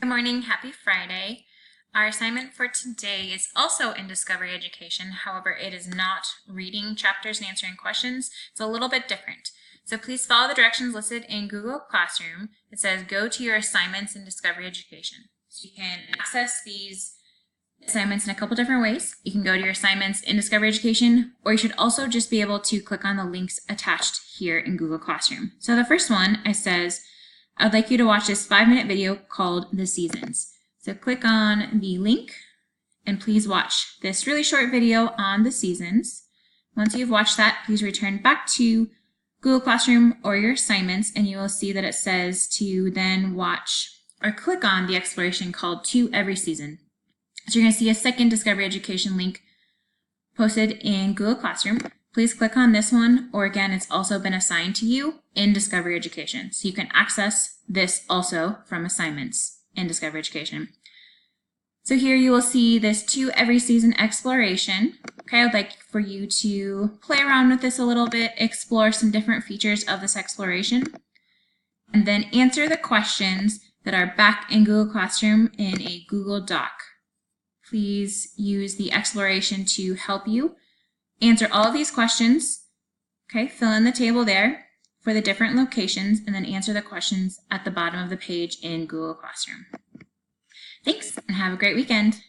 Good morning, happy Friday. Our assignment for today is also in Discovery Education. However, it is not reading chapters and answering questions. It's a little bit different. So please follow the directions listed in Google Classroom. It says go to your assignments in Discovery Education. So you can access these assignments in a couple different ways. You can go to your assignments in Discovery Education, or you should also just be able to click on the links attached here in Google Classroom. So the first one, it says, I'd like you to watch this 5-minute video called The Seasons. So click on the link and please watch this really short video on the seasons. Once you've watched that, please return back to Google Classroom or your assignments, and you will see that it says to then watch or click on the exploration called To Every Season. So you're going to see a second Discovery Education link posted in Google Classroom. Please click on this one, or again, it's also been assigned to you in Discovery Education. So you can access this also from assignments in Discovery Education. So here you will see this To Every Season exploration. Okay, I'd like for you to play around with this a little bit, explore some different features of this exploration, and then answer the questions that are back in Google Classroom in a Google Doc. Please use the exploration to help you answer all of these questions. Okay, fill in the table there for the different locations and then answer the questions at the bottom of the page in Google Classroom. Thanks and have a great weekend.